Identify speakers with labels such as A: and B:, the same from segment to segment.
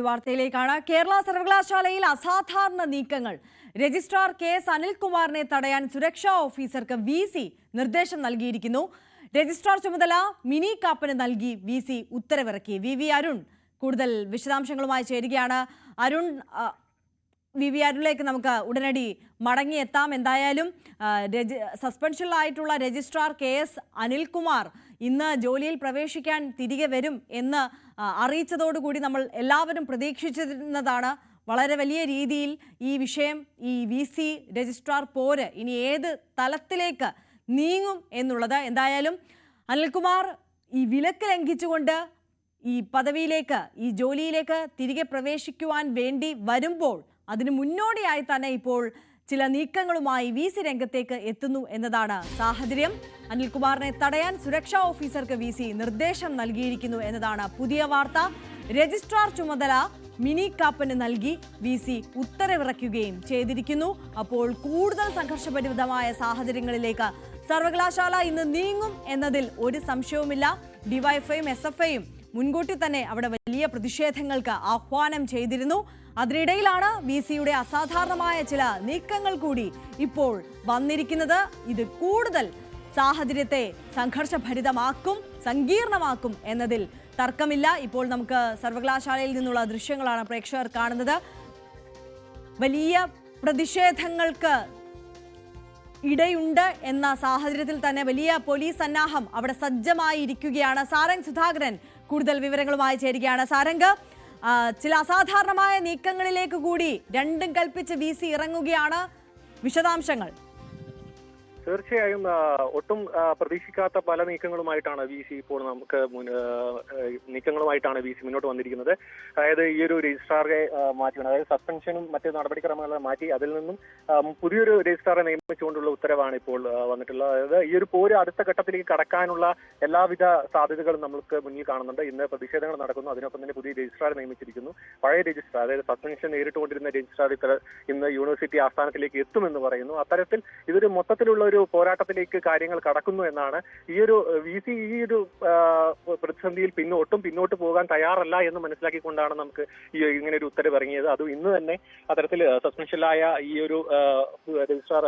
A: വാർത്തയിലേക്കാണ്. കേരള സർവകലാശാലയിൽ അസാധാരണ നീക്കങ്ങൾ. Registrar KS. അനിൽകുമാറിനെ തടയാൻ സുരക്ഷാ ഓഫീസർക്ക് വി.സി നിർദ്ദേശം നൽകിയിരിക്കുന്നു. രജിസ്ട്രാർ ചുമതല മിനി കാപ്പന് നൽകി വി.സി ഉത്തരവിറക്കി. വി അരുൺ കൂടുതൽ വിശദാംശങ്ങളുമായി ചേരുകയാണ്. അരുൺ, വി അരുണിലേക്ക് നമുക്ക് ഉടനടി മടങ്ങിയെത്താം. എന്തായാലും സസ്പെൻഷനിലായിട്ടുള്ള രജിസ്ട്രാർ കെ.എസ്. അനിൽകുമാർ ഇന്ന് ജോലിയിൽ പ്രവേശിക്കാൻ തിരികെ വരും എന്ന് അറിയിച്ചതോടുകൂടി നമ്മൾ എല്ലാവരും പ്രതീക്ഷിച്ചിരുന്നതാണ്. വളരെ വലിയ രീതിയിൽ ഈ വിഷയം, ഈ വി.സി രജിസ്ട്രാർ പോര് ഇനി ഏത് തലത്തിലേക്ക് നീങ്ങും എന്നുള്ളത്. എന്തായാലും അനിൽകുമാർ ഈ വിലക്ക് ലംഘിച്ചുകൊണ്ട് ഈ പദവിയിലേക്ക്, ഈ ജോലിയിലേക്ക് തിരികെ പ്രവേശിക്കുവാൻ വേണ്ടി വരുമ്പോൾ അതിന് മുന്നോടിയായി തന്നെ ഇപ്പോൾ ചില നീക്കങ്ങളുമായി വി.സി രംഗത്തേക്ക് എത്തുന്നു എന്നതാണ് സാഹചര്യം. അനിൽകുമാറിനെ തടയാൻ സുരക്ഷാ ഓഫീസർക്ക് വി.സി നിർദ്ദേശം നൽകിയിരിക്കുന്നു എന്നതാണ് പുതിയ വാർത്ത. രജിസ്ട്രാർ ചുമതല മിനി കാപ്പന് നൽകി വി.സി ഉത്തരവിറക്കുകയും ചെയ്തിരിക്കുന്നു. അപ്പോൾ കൂടുതൽ സംഘർഷഭരിതമായ സാഹചര്യങ്ങളിലേക്ക് സർവകലാശാല ഇന്ന് നീങ്ങും എന്നതിൽ ഒരു സംശയവുമില്ല. ഡിവൈഎഫ്ഐയും എസ്.എഫ്.ഐയും മുൻകൂട്ടി തന്നെ അവിടെ വലിയ പ്രതിഷേധങ്ങൾക്ക് ആഹ്വാനം ചെയ്തിരുന്നു. അതിനിടയിലാണ് വി.സിയുടെ അസാധാരണമായ ചില നീക്കങ്ങൾ കൂടി ഇപ്പോൾ വന്നിരിക്കുന്നത്. ഇത് കൂടുതൽ സാഹചര്യത്തെ സംഘർഷഭരിതമാക്കും, സങ്കീർണമാക്കും എന്നതിൽ തർക്കമില്ല. ഇപ്പോൾ നമുക്ക് സർവകലാശാലയിൽ നിന്നുള്ള ദൃശ്യങ്ങളാണ് പ്രേക്ഷകർ കാണുന്നത്. വലിയ പ്രതിഷേധങ്ങൾക്ക് ഇടയുണ്ട് എന്ന സാഹചര്യത്തിൽ തന്നെ വലിയ പോലീസ് സന്നാഹം അവിടെ സജ്ജമായിരിക്കുകയാണ്. സാരംഗ് സുധാകരൻ കൂടുതൽ വിവരങ്ങളുമായി ചേരുകയാണ്. സാരംഗ്, ചില അസാധാരണമായ നീക്കങ്ങളിലേക്ക് കൂടി രണ്ടും കൽപ്പിച്ച് വി.സി ഇറങ്ങുകയാണ്. വിശദാംശങ്ങൾ.
B: തീർച്ചയായും ഒട്ടും പ്രതീക്ഷിക്കാത്ത പല നീക്കങ്ങളുമായിട്ടാണ് വി.സി ഇപ്പോൾ മുന്നോട്ട് വന്നിരിക്കുന്നത്. അതായത് ഈ ഒരു രജിസ്ട്രാറെ മാറ്റിയാണ്, അതായത് സസ്പെൻഷനും മറ്റ് നടപടിക്രമങ്ങളും മാറ്റി അതിൽ നിന്നും പുതിയൊരു രജിസ്ട്രാറെ നിയമിച്ചുകൊണ്ടുള്ള ഉത്തരവാണ് ഇപ്പോൾ വന്നിട്ടുള്ളത്. അതായത് ഈ ഒരു പോര് അടുത്ത ഘട്ടത്തിലേക്ക് കടക്കാനുള്ള എല്ലാവിധ സാധ്യതകളും നമുക്ക് മുന്നിൽ കാണുന്നുണ്ട്. ഇന്ന് പ്രതിഷേധങ്ങൾ നടക്കുന്നു. അതിനൊപ്പം തന്നെ പുതിയ രജിസ്ട്രാറെ നിയമിച്ചിരിക്കുന്നു. പഴയ രജിസ്ട്രാർ, അതായത് സസ്പെൻഷൻ നേരിട്ടുകൊണ്ടിരുന്ന രജിസ്ട്രാർ ഇന്ന് യൂണിവേഴ്സിറ്റി ആസ്ഥാനത്തിലേക്ക് എത്തുമെന്ന് പറയുന്നു. അത്തരത്തിൽ ഇതൊരു മൊത്തത്തിലുള്ള ഒരു പോരാട്ടത്തിലേക്ക് കാര്യങ്ങൾ കടക്കുന്നു എന്നാണ്. വി.സി ഈ ഒരു പ്രതിസന്ധിയിൽ ഒട്ടും പിന്നോട്ട് പോകാൻ തയ്യാറല്ല എന്ന് മനസ്സിലാക്കിക്കൊണ്ടാണ് നമുക്ക് ഇങ്ങനെ ഒരു ഉത്തരവ് ഇറങ്ങിയത്. അതും ഇന്ന് തന്നെ അത്തരത്തിൽ സസ്പെൻഷനിലായ ഈ ഒരു രജിസ്ട്രാർ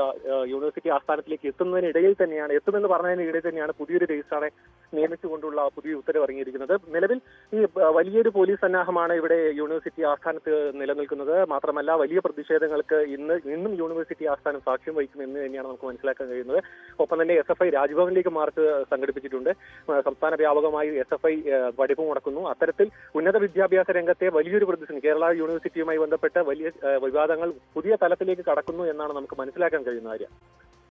B: യൂണിവേഴ്സിറ്റി ആസ്ഥാനത്തിലേക്ക് എത്തുമെന്ന് പറഞ്ഞതിനിടയിൽ തന്നെയാണ് പുതിയൊരു രജിസ്ട്രാറെ നിയമിച്ചുകൊണ്ടുള്ള പുതിയ ഉത്തരവ് ഇറങ്ങിയിരിക്കുന്നത്. നിലവിൽ ഈ വലിയൊരു പോലീസ് സന്നാഹമാണ് ഇവിടെ യൂണിവേഴ്സിറ്റി ആസ്ഥാനത്ത് നിലനിൽക്കുന്നത്. മാത്രമല്ല വലിയ പ്രതിഷേധങ്ങൾക്ക് ഇന്നും യൂണിവേഴ്സിറ്റി ആസ്ഥാനം സാക്ഷ്യം വഹിക്കും എന്ന് തന്നെയാണ് നമുക്ക് മനസ്സിലാക്കാൻ കഴിയുന്നത്. ഒപ്പം തന്നെ എസ്.എഫ്.ഐ രാജ്ഭവനിലേക്ക് മാർച്ച് സംഘടിപ്പിച്ചിട്ടുണ്ട്. സംസ്ഥാന വ്യാപകമായി എസ്.എഫ്.ഐ പഠിപ്പ് മുടക്കുന്നു. അത്തരത്തിൽ ഉന്നത വിദ്യാഭ്യാസ രംഗത്തെ വലിയൊരു പ്രതിസന്ധി, കേരള യൂണിവേഴ്സിറ്റിയുമായി ബന്ധപ്പെട്ട വലിയ വിവാദങ്ങൾ പുതിയ തലത്തിലേക്ക് കടക്കുന്നു എന്നാണ് നമുക്ക് മനസ്സിലാക്കാൻ കഴിയുന്ന കാര്യം.